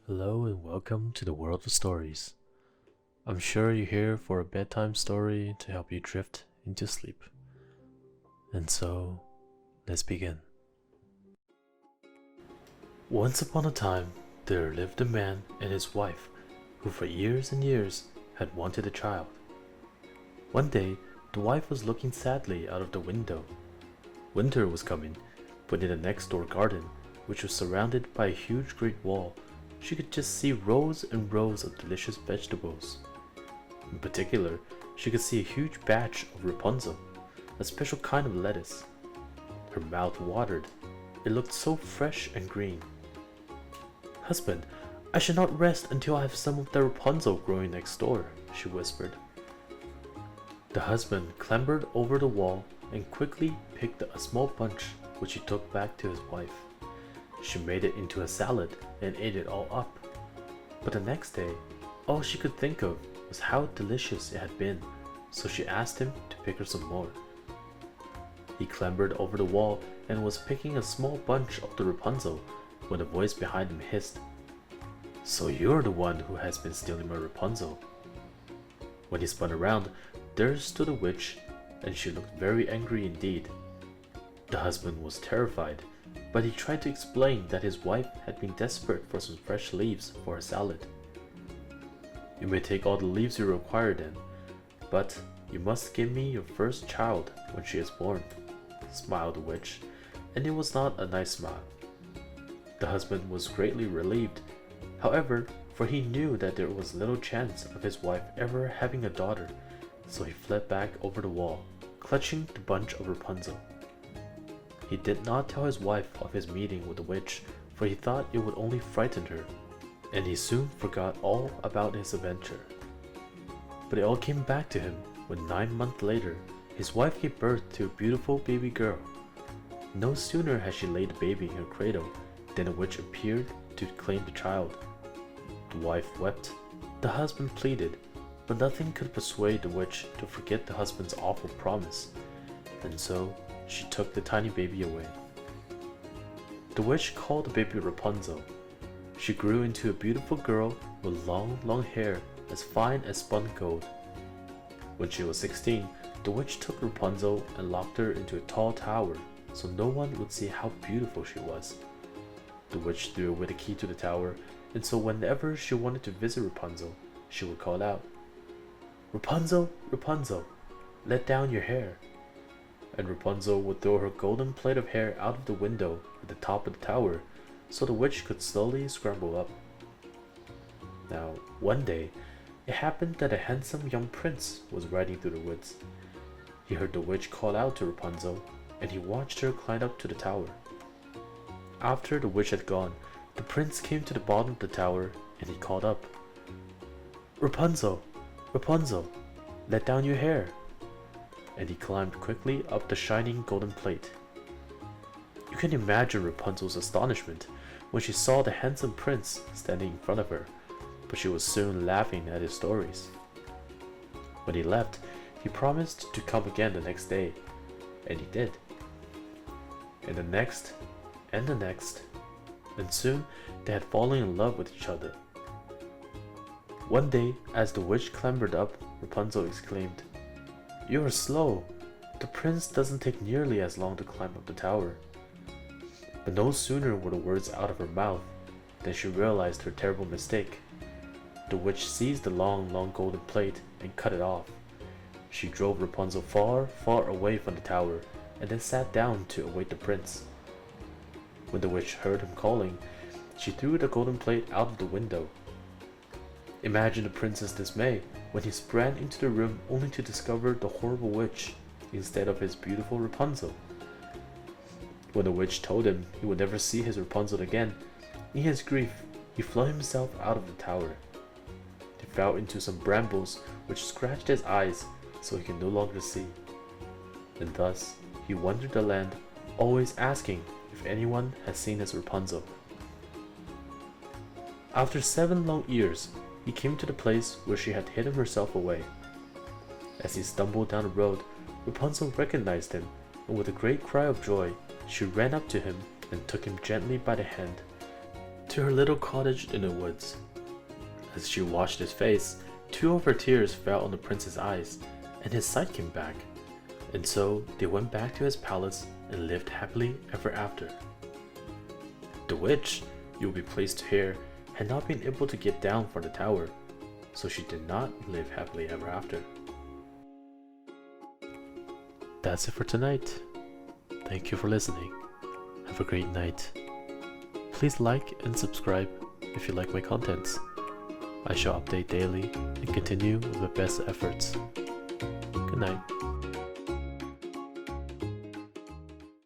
Hello and welcome to the world of stories. I'm sure you're here for a bedtime story to help you drift into sleep. And so, let's begin. Once upon a time, there lived a man and his wife who for years and years had wanted a child. One day, the wife was looking sadly out of the window. Winter was coming, but in the next door garden, which was surrounded by a huge great wall, she could just see rows and rows of delicious vegetables. In particular, she could see a huge batch of Rapunzel, a special kind of lettuce. Her mouth watered. It looked so fresh and green. "Husband, I shall not rest until I have some of the Rapunzel growing next door," she whispered. The husband clambered over the wall and quickly picked a small bunch which he took back to his wife. She made it into a salad and ate it all up. But the next day, all she could think of was how delicious it had been, so she asked him to pick her some more. He clambered over the wall and was picking a small bunch of the Rapunzel when a voice behind him hissed, "So you're the one who has been stealing my Rapunzel." When he spun around, there stood a witch, and she looked very angry indeed. The husband was terrified, but he tried to explain that his wife had been desperate for some fresh leaves for her salad. "You may take all the leaves you require then, but you must give me your first child when she is born," smiled the witch, and it was not a nice smile. The husband was greatly relieved, however, for he knew that there was little chance of his wife ever having a daughter, so he fled back over the wall, clutching the bunch of Rapunzel. He did not tell his wife of his meeting with the witch, for he thought it would only frighten her, and he soon forgot all about his adventure. But it all came back to him when 9 months later, his wife gave birth to a beautiful baby girl. No sooner had she laid the baby in her cradle than a witch appeared to claim the child. The wife wept, the husband pleaded, but nothing could persuade the witch to forget the husband's awful promise, and so she took the tiny baby away. The witch called the baby Rapunzel. She grew into a beautiful girl with long, long hair as fine as spun gold. When she was 16, the witch took Rapunzel and locked her into a tall tower so no one would see how beautiful she was. The witch threw away the key to the tower, and so whenever she wanted to visit Rapunzel, she would call out, "Rapunzel, Rapunzel, let down your hair." And Rapunzel would throw her golden plait of hair out of the window at the top of the tower so the witch could slowly scramble up. Now, one day, it happened that a handsome young prince was riding through the woods. He heard the witch call out to Rapunzel, and he watched her climb up to the tower. After the witch had gone, the prince came to the bottom of the tower, and he called up, "Rapunzel, Rapunzel, let down your hair." And he climbed quickly up the shining golden plate. You can imagine Rapunzel's astonishment when she saw the handsome prince standing in front of her, but she was soon laughing at his stories. When he left, he promised to come again the next day, and he did. And the next, and the next, and soon they had fallen in love with each other. One day, as the witch clambered up, Rapunzel exclaimed, "You are slow. The prince doesn't take nearly as long to climb up the tower." But no sooner were the words out of her mouth than she realized her terrible mistake. The witch seized the long, long golden plate and cut it off. She drove Rapunzel far, far away from the tower and then sat down to await the prince. When the witch heard him calling, she threw the golden plate out of the window. Imagine the prince's dismay when he sprang into the room only to discover the horrible witch instead of his beautiful Rapunzel. When the witch told him he would never see his Rapunzel again, in his grief he flung himself out of the tower. He fell into some brambles which scratched his eyes so he could no longer see. And thus he wandered the land, always asking if anyone had seen his Rapunzel. After 7 long years, he came to the place where she had hidden herself away. As he stumbled down the road, Rapunzel recognized him, and with a great cry of joy, she ran up to him and took him gently by the hand. to her little cottage in the woods. As she washed his face, 2 of her tears fell on the prince's eyes, and his sight came back. And so they went back to his palace and lived happily ever after. The witch, you will be pleased to hear, had not been able to get down from the tower, so she did not live happily ever after. That's it for tonight. Thank you for listening. Have a great night. Please like and subscribe if you like my contents. I shall update daily and continue with my best efforts. Good night.